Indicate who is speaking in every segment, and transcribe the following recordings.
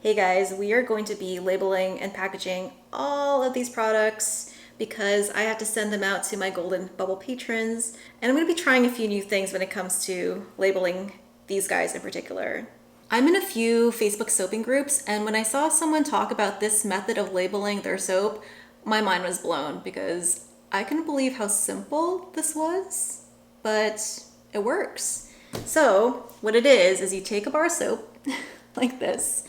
Speaker 1: Hey guys, we are going to be labeling and packaging all of these products because I have to send them out to my Golden Bubble patrons, and I'm going to be trying a few new things when it comes to labeling these guys in particular. I'm in a few Facebook soaping groups, and when I saw someone talk about this method of labeling their soap, my mind was blown because I couldn't believe how simple this was, but it works. So what it is you take a bar of soap like this,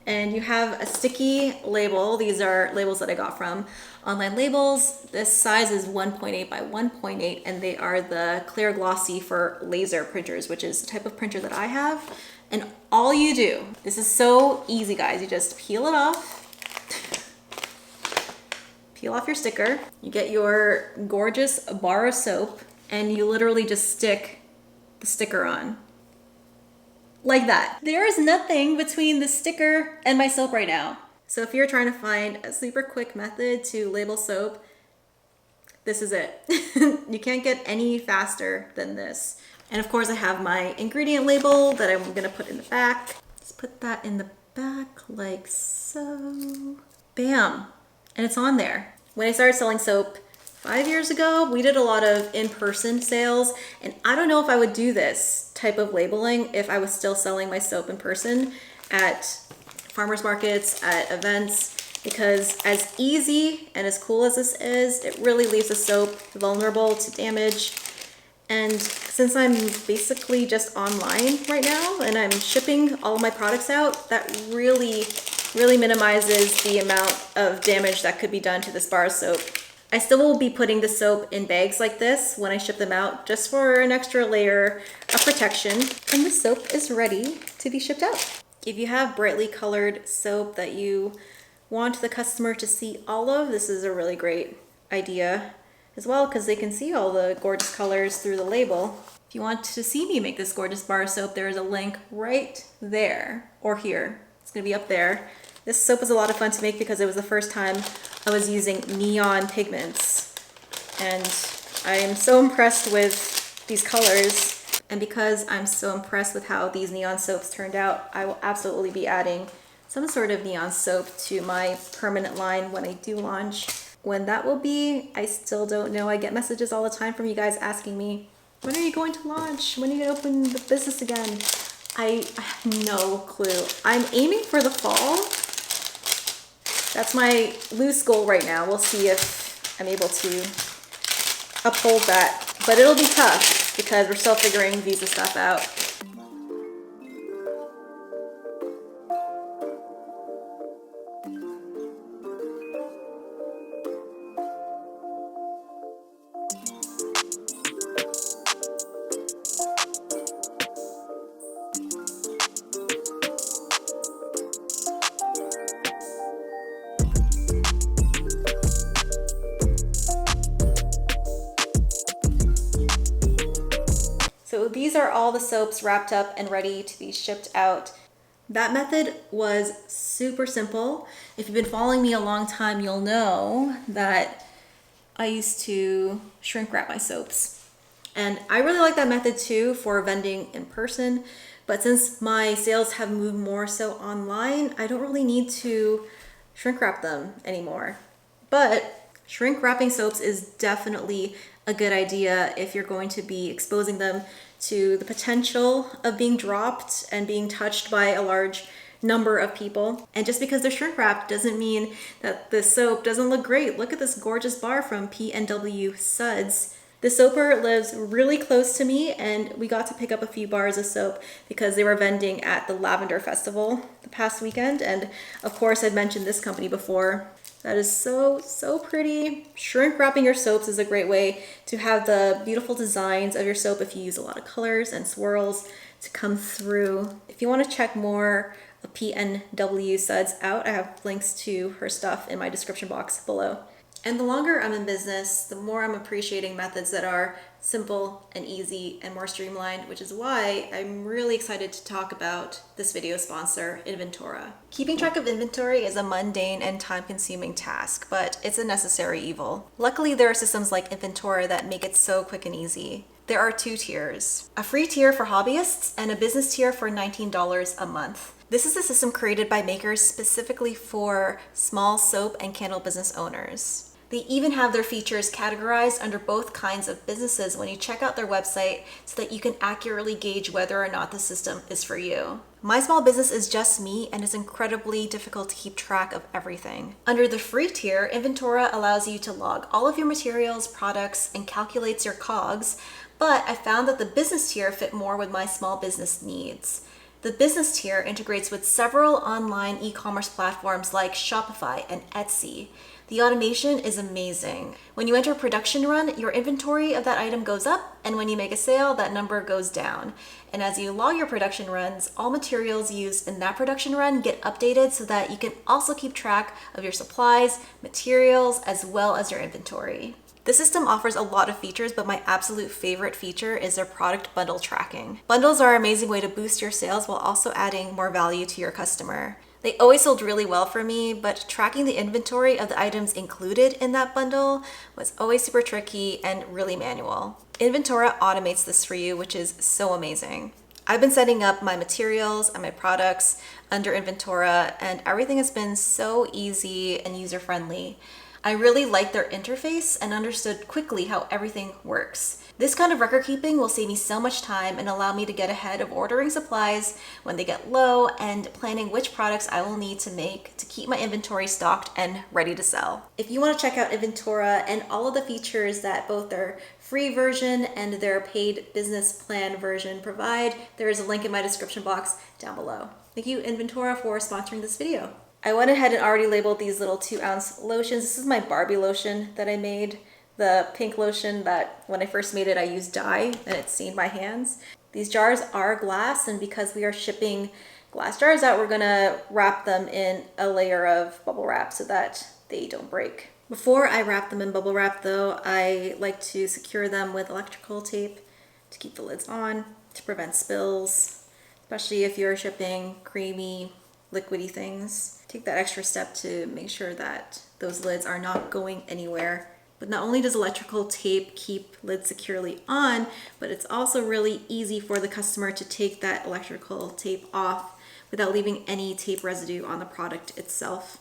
Speaker 1: and you have a sticky label. These are labels that I got from Online Labels. This size is 1.8 by 1.8, and they are the clear glossy for laser printers, which is the type of printer that I have. And all you do, this is so easy guys, you just peel it off, peel off your sticker, you get your gorgeous bar of soap, and you literally just stick the sticker on. Like that. There is nothing between the sticker and my soap right now. So if you're trying to find a super quick method to label soap, this is it. You can't get any faster than this. And of course I have my ingredient label that I'm gonna put in the back. Just put that in the back like so. Bam, and it's on there. When I started selling soap 5 years ago, we did a lot of in-person sales, and I don't know if I would do this type of labeling if I was still selling my soap in person at farmers markets, at events, because as easy and as cool as this is, it really leaves the soap vulnerable to damage. And since I'm basically just online right now and I'm shipping all of my products out, that really minimizes the amount of damage that could be done to this bar of soap. I still will be putting the soap in bags like this when I ship them out, just for an extra layer of protection. And the soap is ready to be shipped out. If you have brightly colored soap that you want the customer to see all of, this is a really great idea as well, because they can see all the gorgeous colors through the label. If you want to see me make this gorgeous bar of soap, there is a link right there, or here. It's gonna be up there. This soap is a lot of fun to make because it was the first time I was using neon pigments. And I am so impressed with these colors. And because I'm so impressed with how these neon soaps turned out, I will absolutely be adding some sort of neon soap to my permanent line when I do launch. When that will be, I still don't know. I get messages all the time from you guys asking me, when are you going to launch? When are you going to open the business again? I have no clue. I'm aiming for the fall. That's my loose goal right now. We'll see if I'm able to uphold that. But it'll be tough because we're still figuring visa stuff out. So these are all the soaps wrapped up and ready to be shipped out. That method was super simple. If you've been following me a long time, you'll know that I used to shrink wrap my soaps. And I really like that method too for vending in person. But since my sales have moved more so online, I don't really need to shrink wrap them anymore. But shrink wrapping soaps is definitely a good idea if you're going to be exposing them to the potential of being dropped and being touched by a large number of people. And just because they're shrink wrapped doesn't mean that the soap doesn't look great. Look at this gorgeous bar from PNW Suds. The soaper lives really close to me, and we got to pick up a few bars of soap because they were vending at the Lavender Festival the past weekend. And of course, I've mentioned this company before. That is so pretty. Shrink wrapping your soaps is a great way to have the beautiful designs of your soap if you use a lot of colors and swirls to come through. If you want to check more of PNW Suds out, I have links to her stuff in my description box below. And the longer I'm in business, the more I'm appreciating methods that are simple and easy and more streamlined, which is why I'm really excited to talk about this video sponsor, Inventora. Keeping track of inventory is a mundane and time-consuming task, but it's a necessary evil. Luckily, there are systems like Inventora that make it so quick and easy. There are two tiers, a free tier for hobbyists and a business tier for $19 a month. This is a system created by makers specifically for small soap and candle business owners. They even have their features categorized under both kinds of businesses when you check out their website so that you can accurately gauge whether or not the system is for you. My small business is just me and it's incredibly difficult to keep track of everything. Under the free tier, Inventora allows you to log all of your materials, products, and calculates your COGS, but I found that the business tier fit more with my small business needs. The business tier integrates with several online e-commerce platforms like Shopify and Etsy. The automation is amazing. When you enter a production run, your inventory of that item goes up, and when you make a sale, that number goes down. And as you log your production runs, all materials used in that production run get updated so that you can also keep track of your supplies, materials, as well as your inventory. The system offers a lot of features, but my absolute favorite feature is their product bundle tracking. Bundles are an amazing way to boost your sales while also adding more value to your customer. They always sold really well for me, but tracking the inventory of the items included in that bundle was always super tricky and really manual. Inventora automates this for you, which is so amazing. I've been setting up my materials and my products under Inventora, and everything has been so easy and user-friendly. I really liked their interface and understood quickly how everything works. This kind of record keeping will save me so much time and allow me to get ahead of ordering supplies when they get low and planning which products I will need to make to keep my inventory stocked and ready to sell. If you want to check out Inventora and all of the features that both their free version and their paid business plan version provide, there is a link in my description box down below. Thank you, Inventora, for sponsoring this video. I went ahead and already labeled these little 2-ounce lotions. This is my Barbie lotion that I made. The pink lotion that when I first made it, I used dye and it stained my hands. These jars are glass, and because we are shipping glass jars out, we're gonna wrap them in a layer of bubble wrap so that they don't break. Before I wrap them in bubble wrap though, I like to secure them with electrical tape to keep the lids on, to prevent spills, especially if you're shipping creamy, liquidy things. Take that extra step to make sure that those lids are not going anywhere. But not only does electrical tape keep lids securely on, but it's also really easy for the customer to take that electrical tape off without leaving any tape residue on the product itself.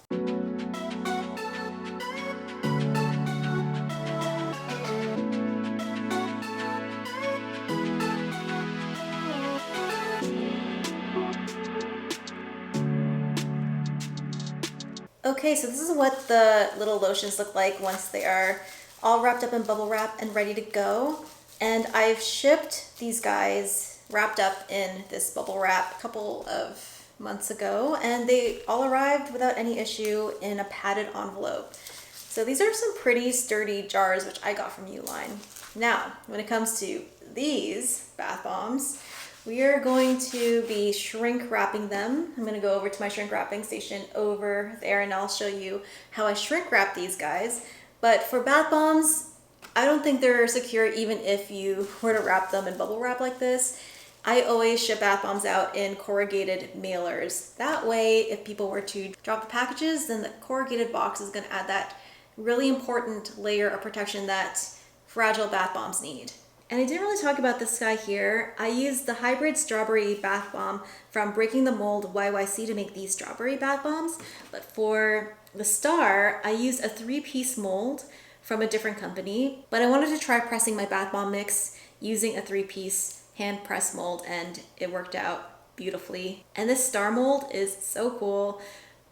Speaker 1: Okay, so this is what the little lotions look like once they are all wrapped up in bubble wrap and ready to go. And I've shipped these guys wrapped up in this bubble wrap a couple of months ago, and they all arrived without any issue in a padded envelope. So these are some pretty sturdy jars, which I got from Uline. Now, when it comes to these bath bombs, we are going to be shrink wrapping them. I'm going to go over to my shrink wrapping station over there and I'll show you how I shrink wrap these guys. But for bath bombs, I don't think they're secure even if you were to wrap them in bubble wrap like this. I always ship bath bombs out in corrugated mailers. That way, if people were to drop the packages, then the corrugated box is going to add that really important layer of protection that fragile bath bombs need. And I didn't really talk about this guy here. I used the hybrid strawberry bath bomb from Breaking the Mold YYC to make these strawberry bath bombs. But for the star, I used a 3-piece mold from a different company. But I wanted to try pressing my bath bomb mix using a 3-piece hand press mold, and it worked out beautifully. And this star mold is so cool.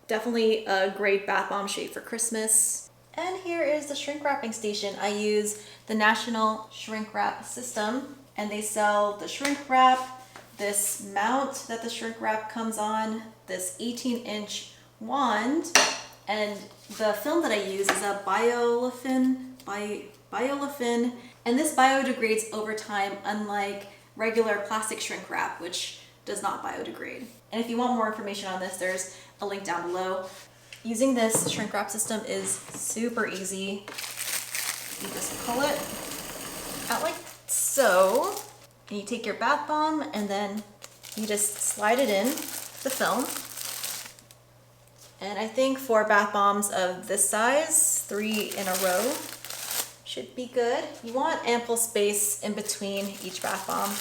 Speaker 1: Definitely a great bath bomb shape for Christmas. And here is the shrink wrapping station. I use the National Shrink Wrap System, and they sell the shrink wrap, this mount that the shrink wrap comes on, this 18-inch wand, and the film that I use is a biolefin, and this biodegrades over time, unlike regular plastic shrink wrap, which does not biodegrade. And if you want more information on this, there's a link down below. Using this shrink wrap system is super easy. You just pull it out like so, and you take your bath bomb and then you just slide it in the film. And I think for bath bombs of this size, 3 in a row should be good. You want ample space in between each bath bomb.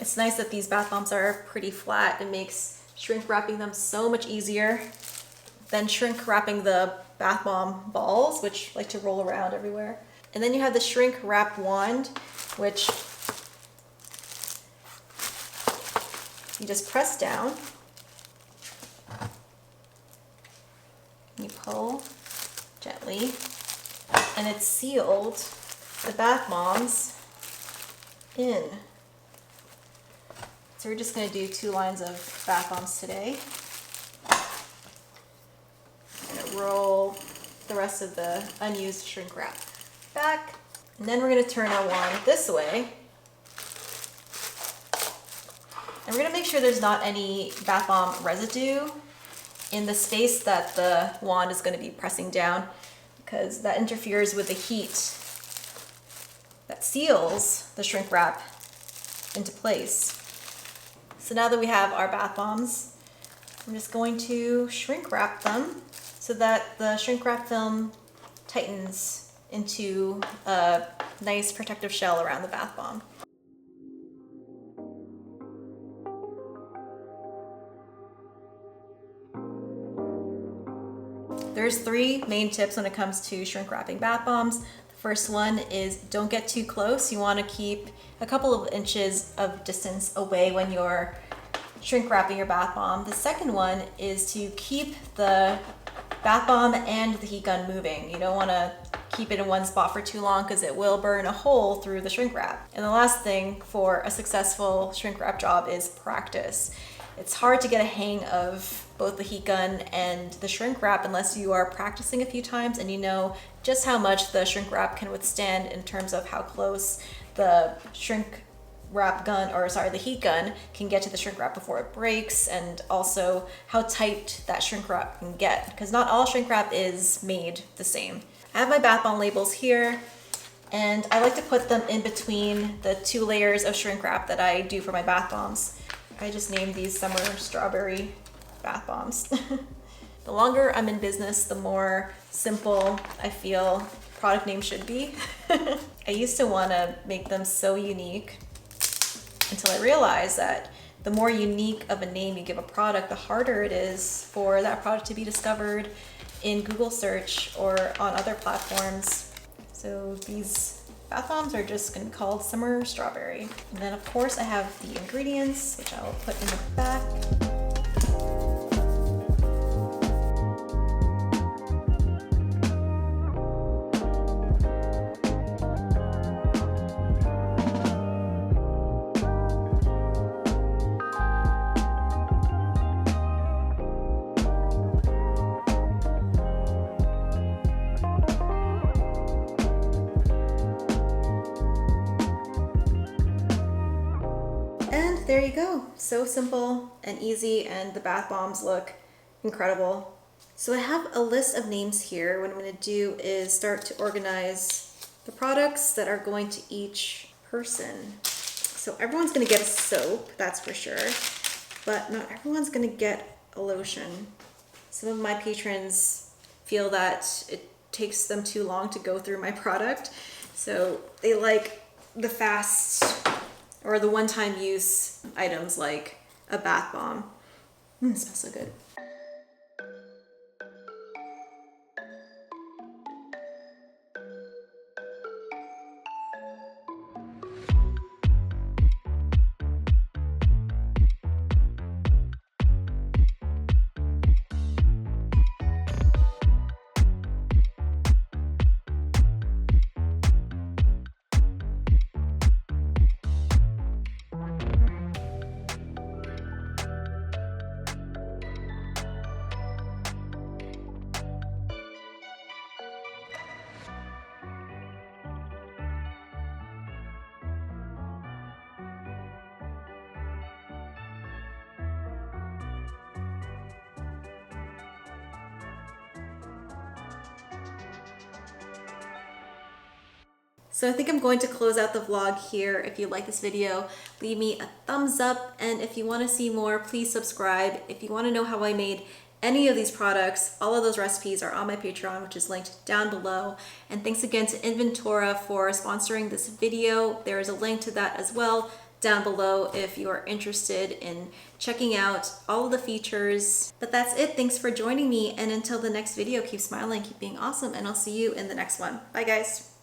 Speaker 1: It's nice that these bath bombs are pretty flat. It makes shrink wrapping them so much easier than shrink wrapping the bath bomb balls, which like to roll around everywhere. And then you have the shrink wrap wand, which you just press down. You pull gently, and it's sealed the bath bombs in. So we're just going to do 2 lines of bath bombs today. I'm going to roll the rest of the unused shrink wrap back. And then we're going to turn our wand this way. And we're going to make sure there's not any bath bomb residue in the space that the wand is going to be pressing down, because that interferes with the heat that seals the shrink wrap into place. So now that we have our bath bombs, I'm just going to shrink wrap them so that the shrink wrap film tightens into a nice protective shell around the bath bomb. There's 3 main tips when it comes to shrink wrapping bath bombs. The first one is don't get too close. You want to keep a couple of inches of distance away when you're shrink wrapping your bath bomb. The second one is to keep the bath bomb and the heat gun moving. You don't want to keep it in one spot for too long because it will burn a hole through the shrink wrap. And the last thing for a successful shrink wrap job is practice. It's hard to get a hang of both the heat gun and the shrink wrap unless you are practicing a few times and you know just how much the shrink wrap can withstand in terms of how close the shrink wrap gun, or sorry, the heat gun can get to the shrink wrap before it breaks, and also how tight that shrink wrap can get, because not all shrink wrap is made the same. I have my bath bomb labels here, and I like to put them in between the 2 layers of shrink wrap that I do for my bath bombs. I just named these summer strawberry bath bombs. The longer I'm in business, the more simple I feel product names should be. I used to want to make them so unique until I realized that the more unique of a name you give a product, the harder it is for that product to be discovered in Google search or on other platforms. So these bath bombs are just going to be called Summer Strawberry. And then of course I have the ingredients, which I'll put in the back. There you go. So simple and easy, and the bath bombs look incredible. So I have a list of names here. What I'm going to do is start to organize the products that are going to each person. So everyone's going to get a soap, that's for sure, but not everyone's going to get a lotion. Some of my patrons feel that it takes them too long to go through my product, so they like the fast or the one-time use items like a bath bomb. It smells so good. So I think I'm going to close out the vlog here. If you like this video, leave me a thumbs up. And if you want to see more, please subscribe. If you want to know how I made any of these products, all of those recipes are on my Patreon, which is linked down below. And thanks again to Inventora for sponsoring this video. There is a link to that as well down below if you are interested in checking out all of the features. But that's it. Thanks for joining me. And until the next video, keep smiling, keep being awesome, and I'll see you in the next one. Bye guys.